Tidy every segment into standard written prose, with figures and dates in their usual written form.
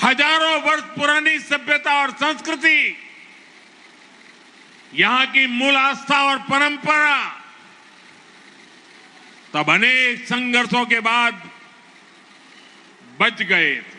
हजारों वर्ष पुरानी सभ्यता और संस्कृति, यहां की मूल आस्था और परंपरा तब अनेक संघर्षों के बाद बच गए थे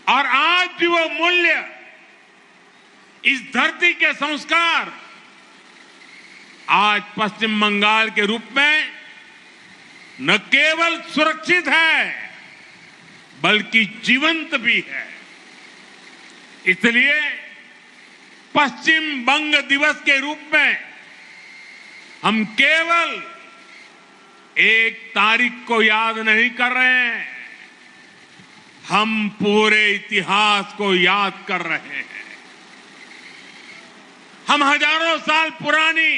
और आज भी वो मूल्य, इस धरती के संस्कार आज पश्चिम बंगाल के रूप में न केवल सुरक्षित है बल्कि जीवंत भी है। इसलिए पश्चिम बंग दिवस के रूप में हम केवल एक तारीख को याद नहीं कर रहे हैं, हम पूरे इतिहास को याद कर रहे हैं। हम हजारों साल पुरानी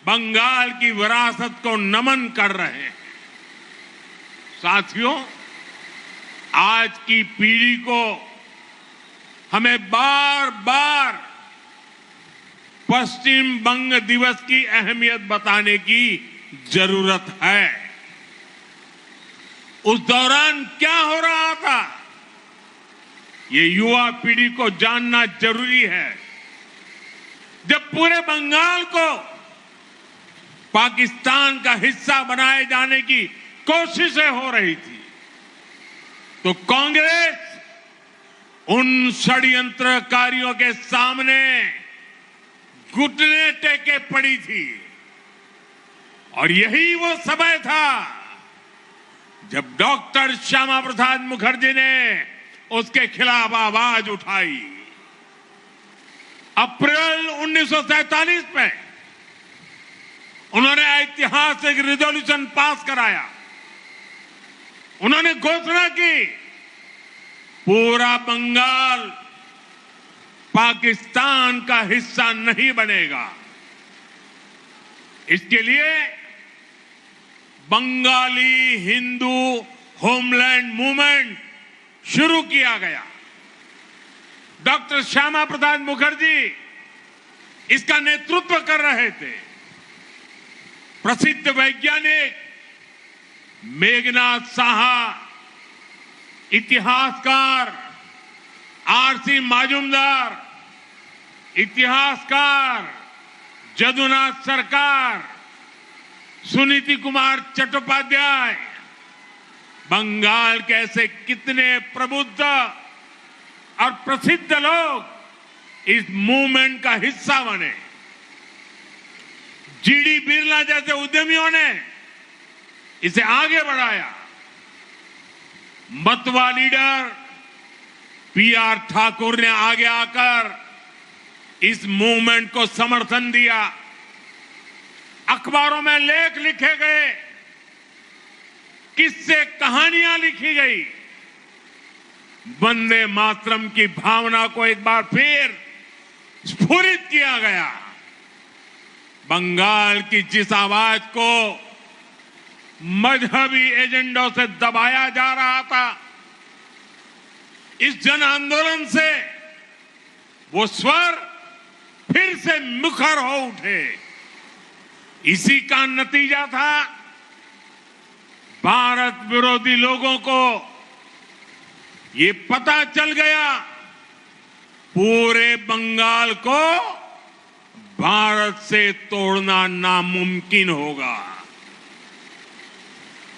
बंगाल की विरासत को नमन कर रहे हैं। साथियों, आज की पीढ़ी को हमें बार बार पश्चिम बंग दिवस की अहमियत बताने की जरूरत है। उस दौरान क्या हो रहा था, ये युवा पीढ़ी को जानना जरूरी है। जब पूरे बंगाल को पाकिस्तान का हिस्सा बनाए जाने की कोशिशें हो रही थी, तो कांग्रेस उन षड्यंत्रकारियों के सामने घुटने टेके पड़ी थी। और यही वो समय था जब डॉक्टर श्यामा प्रसाद मुखर्जी ने उसके खिलाफ आवाज उठाई। अप्रैल 1947 में उन्होंने ऐतिहासिक रिजोल्यूशन पास कराया। उन्होंने घोषणा की, पूरा बंगाल पाकिस्तान का हिस्सा नहीं बनेगा। इसके लिए बंगाली हिंदू होमलैंड मूवमेंट शुरू किया गया। डॉक्टर श्यामा प्रसाद मुखर्जी इसका नेतृत्व कर रहे थे। प्रसिद्ध वैज्ञानिक मेघनाथ साहा, इतिहासकार आरसी माजुमदार, इतिहासकार जदुनाथ सरकार, सुनीति कुमार चट्टोपाध्याय, बंगाल के ऐसे कितने प्रबुद्ध और प्रसिद्ध लोग इस मूवमेंट का हिस्सा बने। जीडी बिरला जैसे उद्यमियों ने इसे आगे बढ़ाया। मतवा लीडर पीआर ठाकुर ने आगे आकर इस मूवमेंट को समर्थन दिया। अखबारों में लेख लिखे गए, किस्से कहानियां लिखी गई। वंदे मातरम की भावना को एक बार फिर स्फुरित किया गया। बंगाल की जिस आवाज को मजहबी एजेंडों से दबाया जा रहा था, इस जन आंदोलन से वो स्वर फिर से मुखर हो उठे। इसी का नतीजा था भारत विरोधी लोगों को ये पता चल गया, पूरे बंगाल को भारत से तोड़ना नामुमकिन होगा।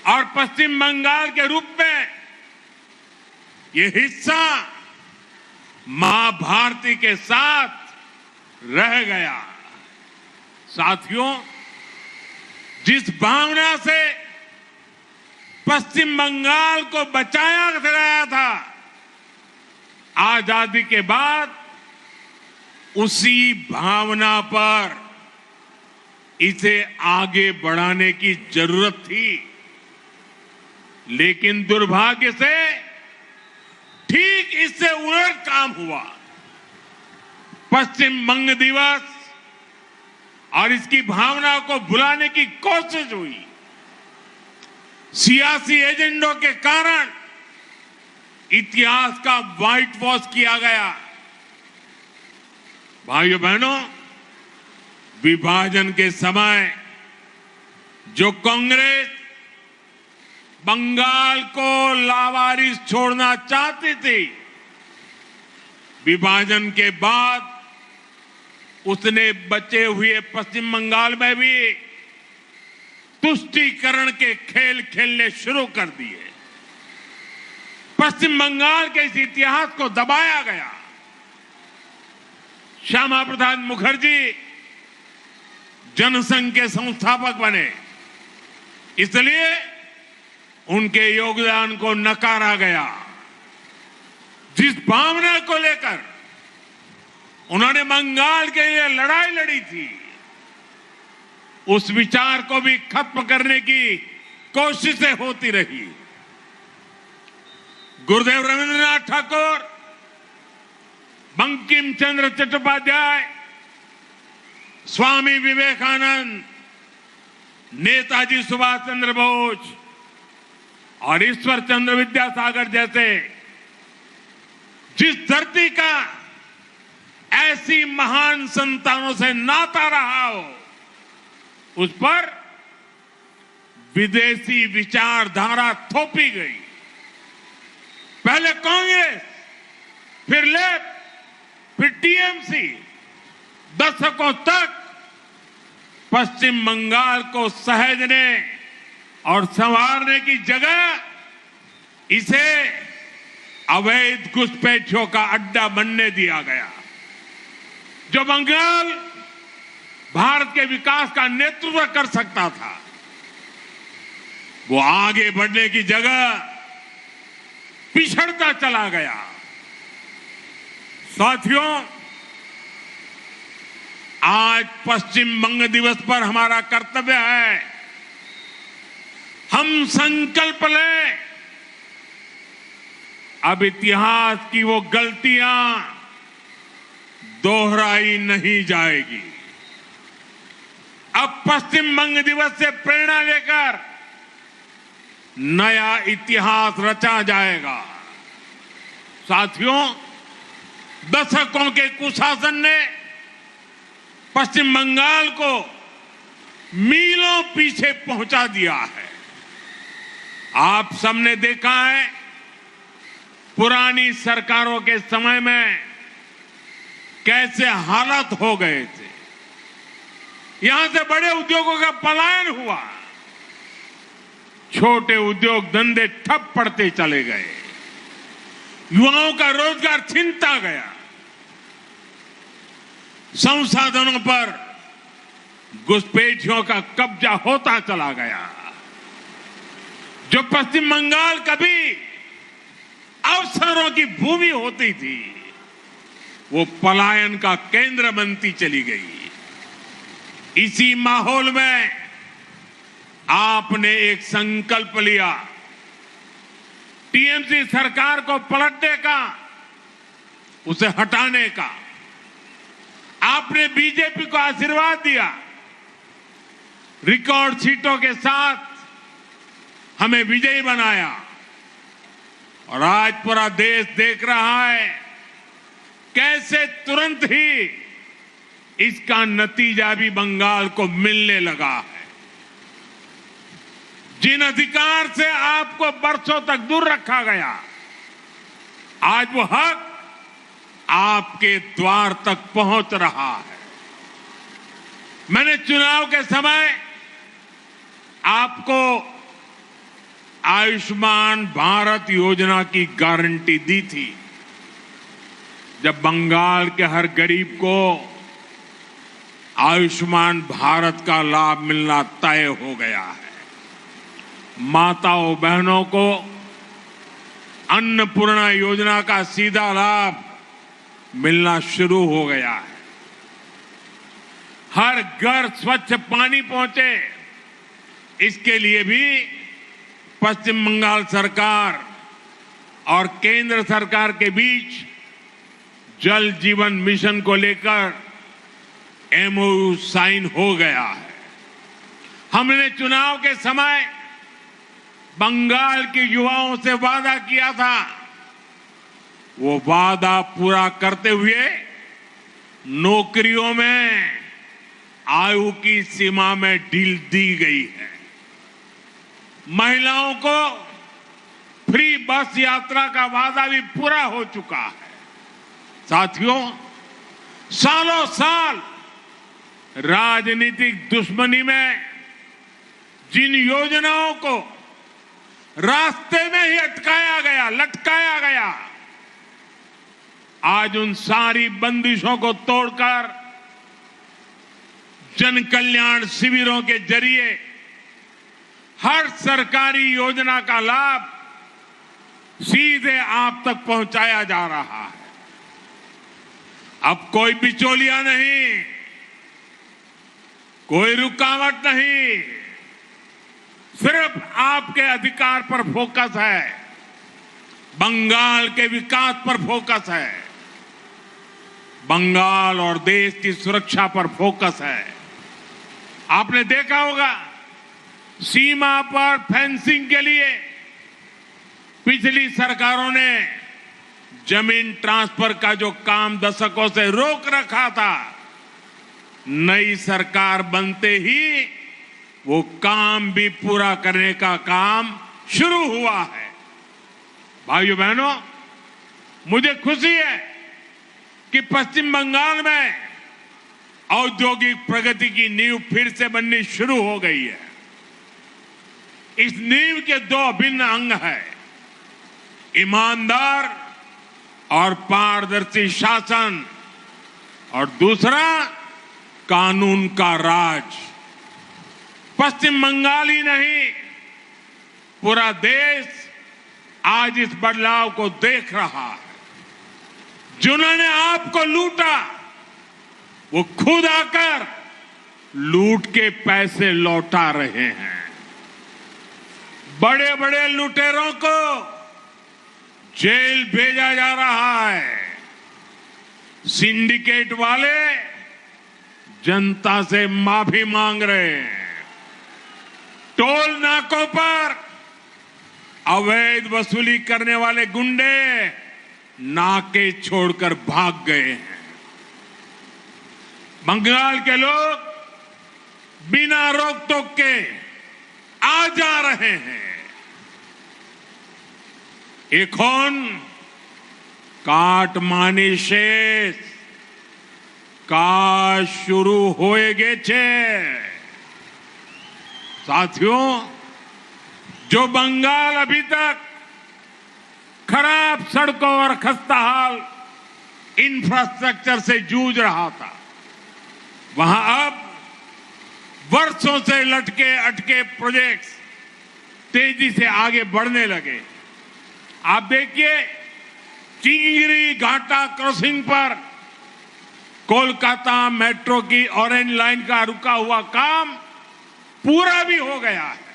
और पश्चिम बंगाल के रूप में ये हिस्सा मां भारती के साथ रह गया। साथियों, जिस भावना से पश्चिम बंगाल को बचाया गया था, आजादी के बाद उसी भावना पर इसे आगे बढ़ाने की जरूरत थी। लेकिन दुर्भाग्य से ठीक इससे उलट काम हुआ। पश्चिम बंग दिवस और इसकी भावना को भुलाने की कोशिश हुई। सियासी एजेंडों के कारण इतिहास का व्हाइट वॉश किया गया। भाइयों बहनों, विभाजन के समय जो कांग्रेस बंगाल को लावारिस छोड़ना चाहती थी। विभाजन के बाद उसने बचे हुए पश्चिम बंगाल में भी तुष्टीकरण के खेल खेलने शुरू कर दिए। पश्चिम बंगाल के इस इतिहास को दबाया गया। श्यामा प्रसाद मुखर्जी जनसंघ के संस्थापक बने, इसलिए उनके योगदान को नकारा गया। जिस भावना को लेकर उन्होंने बंगाल के लिए लड़ाई लड़ी थी, उस विचार को भी खत्म करने की कोशिशें होती रही। गुरुदेव रविंद्रनाथ ठाकुर, बंकिम चंद्र चट्टोपाध्याय, स्वामी विवेकानंद, नेताजी सुभाष चंद्र बोस और ईश्वर चंद्र विद्यासागर जैसे जिस धरती का ऐसी महान संतानों से नाता रहा हो, उस पर विदेशी विचारधारा थोपी गई। पहले कांग्रेस, फिर लेफ्ट, फिर टीएमसी, दशकों तक पश्चिम बंगाल को सहेजने और संवारने की जगह इसे अवैध घुसपैठियों का अड्डा बनने दिया गया। जो बंगाल भारत के विकास का नेतृत्व कर सकता था, वो आगे बढ़ने की जगह पिछड़ता चला गया। साथियों, आज पश्चिम बंग दिवस पर हमारा कर्तव्य है, हम संकल्प लें, अब इतिहास की वो गलतियां दोहराई नहीं जाएगी। अब पश्चिम बंग दिवस से प्रेरणा लेकर नया इतिहास रचा जाएगा। साथियों, दशकों के कुशासन ने पश्चिम बंगाल को मीलों पीछे पहुंचा दिया है। आप सबने देखा है, पुरानी सरकारों के समय में कैसे हालात हो गए थे। यहां से बड़े उद्योगों का पलायन हुआ, छोटे उद्योग धंधे ठप पड़ते चले गए, युवाओं का रोजगार छीनता गया, संसाधनों पर घुसपैठियों का कब्जा होता चला गया। जो पश्चिम बंगाल कभी अवसरों की भूमि होती थी, वो पलायन का केंद्र बनती चली गई। इसी माहौल में आपने एक संकल्प लिया, टीएमसी सरकार को पलटने का, उसे हटाने का। आपने बीजेपी को आशीर्वाद दिया, रिकॉर्ड सीटों के साथ हमें विजयी बनाया, और आज पूरा देश देख रहा है कैसे तुरंत ही इसका नतीजा भी बंगाल को मिलने लगा है। जिन अधिकार से आपको बरसों तक दूर रखा गया, आज वो हक आपके द्वार तक पहुंच रहा है। मैंने चुनाव के समय आपको आयुष्मान भारत योजना की गारंटी दी थी। जब बंगाल के हर गरीब को आयुष्मान भारत का लाभ मिलना तय हो गया है, माताओं बहनों को अन्नपूर्णा योजना का सीधा लाभ मिलना शुरू हो गया है, हर घर स्वच्छ पानी पहुंचे, इसके लिए भी पश्चिम बंगाल सरकार और केंद्र सरकार के बीच जल जीवन मिशन को लेकर एमओयू साइन हो गया है। हमने चुनाव के समय बंगाल के युवाओं से वादा किया था, वो वादा पूरा करते हुए नौकरियों में आयु की सीमा में ढील दी गई है। महिलाओं को फ्री बस यात्रा का वादा भी पूरा हो चुका है। साथियों, सालों साल राजनीतिक दुश्मनी में जिन योजनाओं को रास्ते में ही अटकाया गया, लटकाया गया, आज उन सारी बंदिशों को तोड़कर जन कल्याण शिविरों के जरिए हर सरकारी योजना का लाभ सीधे आप तक पहुंचाया जा रहा है। अब कोई बिचौलिया नहीं, कोई रुकावट नहीं, सिर्फ आपके अधिकार पर फोकस है, बंगाल के विकास पर फोकस है, बंगाल और देश की सुरक्षा पर फोकस है। आपने देखा होगा, सीमा पर फेंसिंग के लिए पिछली सरकारों ने जमीन ट्रांसफर का जो काम दशकों से रोक रखा था, नई सरकार बनते ही वो काम भी पूरा करने का काम शुरू हुआ है। भाइयों बहनों, मुझे खुशी है कि पश्चिम बंगाल में औद्योगिक प्रगति की नींव फिर से बननी शुरू हो गई है। इस नींव के दो अभिन्न अंग हैं, ईमानदार और पारदर्शी शासन, और दूसरा कानून का राज। पश्चिम बंगाल ही नहीं, पूरा देश आज इस बदलाव को देख रहा है। जिन्होंने आपको लूटा, वो खुद आकर लूट के पैसे लौटा रहे हैं। बड़े बड़े लुटेरों को जेल भेजा जा रहा है। सिंडिकेट वाले जनता से माफी मांग रहे हैं। टोल नाकों पर अवैध वसूली करने वाले गुंडे नाके छोड़कर भाग गए हैं। बंगाल के लोग बिना रोक टोक के आ जा रहे हैं। এখন কাটমানি শেষ, কাজ शुरू হয়ে গেছে। साथियों, जो बंगाल अभी तक खराब सड़कों और खस्ताहाल इंफ्रास्ट्रक्चर से जूझ रहा था, वहां अब वर्षों से लटके अटके प्रोजेक्ट्स तेजी से आगे बढ़ने लगे। आप देखिए, चिंगरी घाटा क्रॉसिंग पर कोलकाता मेट्रो की ऑरेंज लाइन का रुका हुआ काम पूरा भी हो गया है।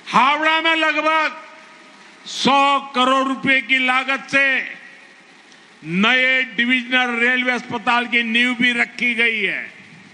हावड़ा में लगभग 100 करोड़ रुपए की लागत से नए डिविजनल रेलवे अस्पताल की नींव भी रखी गई है।